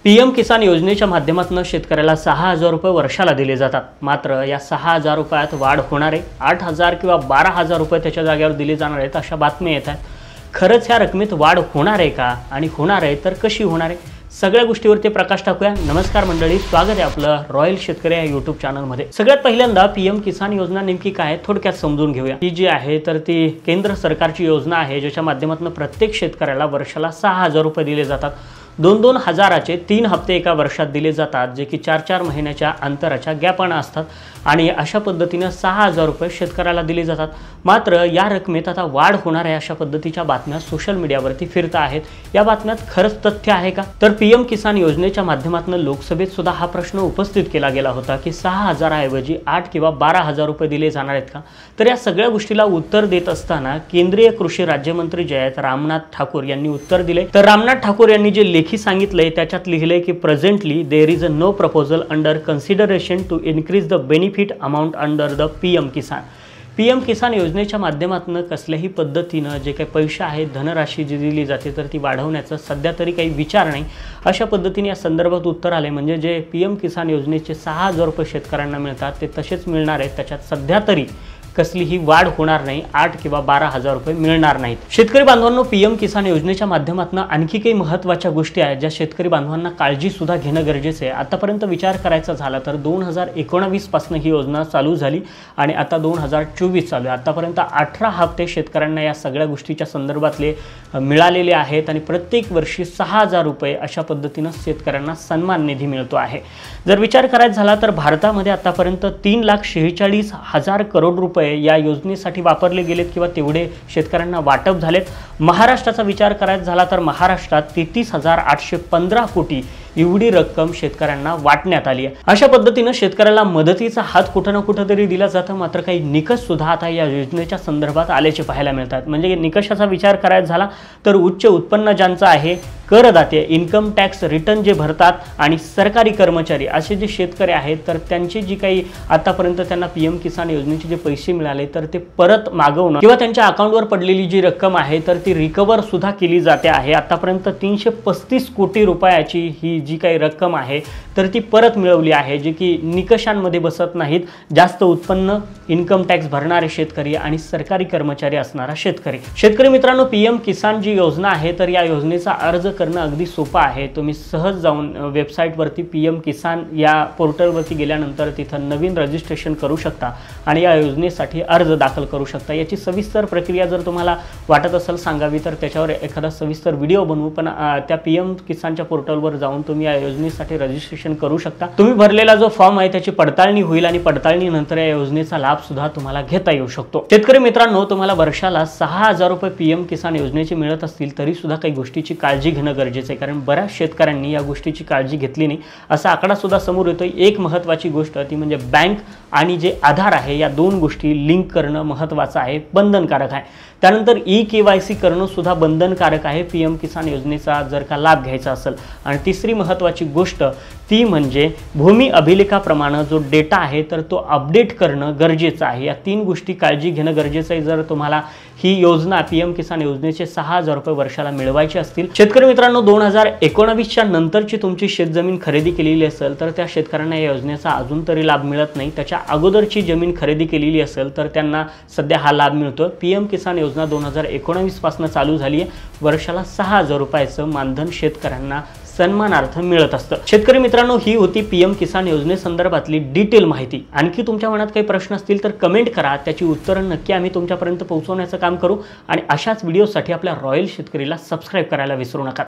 PM Kisan योजनेच्या माध्यमातून शेतकऱ्याला 6,000 रुपये वर्षाला दिले जातात। मात्र या 6,000 रुपयात वाढ होणार आहे, 8,000 किंवा 12,000 रुपये त्याच्या जागेवर दिले जाणार आहेत अशा बातम्या येत आहेत। खरंच या रकमेत वाढ होणार आहे का आणि होणार आहे तर कशी होणार आहे, सगळ्या गोष्टीवरती प्रकाश टाकूया। नमस्कार मंडळी, स्वागत आहे आपलं रॉयल शेतकरी या YouTube चॅनलमध्ये। सगळ्यात पहिल्यांदा पीएम किसान योजना नेमकी काय थोडक्यात समजून घेऊया। ही जी आहे तर ती केंद्र सरकारची योजना आहे, ज्याच्या माध्यमातून प्रत्येक शेतकऱ्याला वर्षाला 6,000 रुपये दिले जातात। 2-2 हजाराचे 3 हप्ते एका वर्षात दिले जातात, जे की 4-4 महिन्याच्या अंतराच्या गॅपाने असतात आणि अशा पद्धतीने 6,000 रुपये शेतकऱ्याला दिले जातात। मात्र या रकमेत आता वाढ होणार आहे अशा पद्धतीच्या बातम्या सोशल मीडियावरती फिरत आहेत। या बातम्यात खरंच तथ्य आहे का? तर पीएम किसान योजनेच्या माध्यमातून लोकसभेत सुद्धा हा प्रश्न उपस्थित केला गेला होता की 6,000 ऐवजी 8 किंवा 12,000 रुपये दिले जाणार आहेत का? तर या सगळ्या गोष्टीला उत्तर देत असताना केंद्रीय कृषी राज्यमंत्री जे आहेत रामनाथ ठाकूर यांनी उत्तर दिले। तर रामनाथ ठाकूर यांनी जे लेखी सांगितले त्याच्यात लिहिले की presently there is a no proposal under consideration to increase the benefit amount under the PM Kisan. PM Kisan योजनेच्या माध्यमातून कसल्याही पद्धतीने जे काही पैसे आहेत, धनराशी जी दिली जाते तर ती वाढवण्याचा सध्या तरी काही विचार नाही अशा पद्धतीने या संदर्भात उत्तर आले। म्हणजे जे पीएम किसान योजनेचे 6,000 रुपये शेतकऱ्यांना मिळतात ते तसेच मिळणार आहेत, त्याच्यात सध्या तरी कसलीही वाढ होणार नाही, 8 किंवा 12,000 रुपये मिळणार नाहीत। शेतकरी बांधवांनो, पीएम किसान योजनेच्या माध्यमातून आणखी काही महत्त्वाच्या गोष्टी आहेत ज्या शेतकरी बांधवांना काळजी सुद्धा घेणं गरजेचं आहे। आतापर्यंत विचार करायचा झाला तर 2019 पासून ही योजना चालू झाली आणि आता 2024 चालू आहे। आतापर्यंत 18 हप्ते शेतकऱ्यांना या सगळ्या गोष्टीच्या संदर्भातले मिळालेले आहेत आणि प्रत्येक वर्षी 6,000 रुपये अशा पद्धतीने शेतकऱ्यांना सन्मान निधी मिळतो आहे। जर विचार करायचा झाला तर भारतामध्ये आतापर्यंत 3,46,000 करोड रुपये या योजनेसाठी वापरले गेलेत किंवा तेवढे शेतकऱ्यांना वाटप झालेत। महाराष्ट्राचा विचार करायचा झाला तर महाराष्ट्रात 33,815 कोटी एवढी रक्कम शेतकऱ्यांना वाटण्यात आली आहे। अशा पद्धतीने शेतकऱ्याला मदतीचा हात कुठे ना कुठे तरी दिला जातो। मात्र काही निकष सुद्धा आता या योजनेच्या संदर्भात आल्याचे पाहायला मिळतात। म्हणजे निकषाचा विचार करायचा झाला तर उच्च उत्पन्न ज्यांचं आहे, करदाते, इन्कम टॅक्स रिटर्न जे भरतात आणि सरकारी कर्मचारी असे जे शेतकरी आहेत तर त्यांची जी काही आतापर्यंत त्यांना पीएम किसान योजनेचे जे पैसे मिळाले तर ते परत मागवणं किंवा त्यांच्या अकाउंटवर पडलेली जी रक्कम आहे तर ती रिकवर सुद्धा केली जाते आहे। आतापर्यंत 335 कोटी रुपयाची ही जी काही रक्कम आहे तर ती परत मिळवली आहे, जे की निकषांमध्ये बसत नाहीत। जास्त उत्पन्न, इन्कम टॅक्स भरणारे शेतकरी आणि सरकारी कर्मचारी असणारा शेतकरी। शेतकरी मित्रांनो, पीएम किसान जी योजना आहे तर या योजनेचा अर्ज करणं अगदी सोपं आहे। तुम्ही सहज जाऊन वेबसाईटवरती पीएम किसान या पोर्टलवरती गेल्यानंतर तिथं नवीन रजिस्ट्रेशन करू शकता आणि या योजनेसाठी अर्ज दाखल करू शकता। याची सविस्तर प्रक्रिया जर तुम्हाला वाटत असेल सांगावी तर त्याच्यावर एखादा सविस्तर व्हिडिओ बनवू, पण त्या पीएम किसानच्या पोर्टलवर जाऊन तुम्ही या योजनेसाठी रजिस्ट्रेशन करू शकता। तुम्ही भरलेला जो फॉर्म आहे त्याची पडताळणी होईल आणि पडताळणीनंतर या योजनेचा लाभ सुद्धा तुम्हाला घेता येऊ शकतो। शेतकरी मित्रांनो, तुम्हाला वर्षाला 6,000 रुपये पीएम किसान योजनेचे मिळत असतील तरी सुद्धा काही गोष्टीची काळजी घेणं गरजेचं आहे, कारण बऱ्याच शेतकऱ्यांनी या गोष्टीची काळजी घेतली नाही असा आकडा सुद्धा समोर येतोय। एक महत्त्वाची गोष्ट ती म्हणजे बँक आणि जे आधार आहे या दोन गोष्टी लिंक करणं महत्त्वाचं आहे, बंधनकारक आहे। त्यानंतर ई-केवायसी करणं सुद्धा बंधनकारक आहे पीएम किसान योजनेचा जर का लाभ घ्यायचा असेल। आणि तिसरी महत्त्वाची गोष्ट ती म्हणजे भूमी अभिलेखाप्रमाणे जो डेटा आहे तर तो अपडेट करणं गरजेचं आहे। या 3 गोष्टी काळजी घेणं गरजेचं आहे जर तुम्हाला ही योजना पीएम किसान योजनेचे 6,000 रुपये वर्षाला मिळवायचे असतील। शेतकरी मित्रांनो, 2019च्या नंतरची तुमची शेतजमीन खरेदी केलेली असेल तर त्या शेतकऱ्यांना या योजनेचा अजून तरी लाभ मिळत नाही। त्याच्या अगोदरची जमीन खरेदी केलेली असेल तर त्यांना सध्या हा लाभ मिळतो। पीएम किसान योजना 2019 पासून चालू झाली आहे। वर्षाला 6,000 रुपयाचं मानधन शेतकऱ्यांना सन्मानार्थ मिळत असतं। शेतकरी मित्रांनो, ही होती पीएम किसान योजनेसंदर्भातली डिटेल माहिती। आणखी तुमच्या मनात काही प्रश्न असतील तर कमेंट करा, त्याची उत्तरं नक्की आम्ही तुमच्यापर्यंत पोहोचवण्याचं काम करू। आणि अशाच व्हिडिओसाठी आपल्या रॉयल शेतकरीला सबस्क्राईब करायला विसरू नका।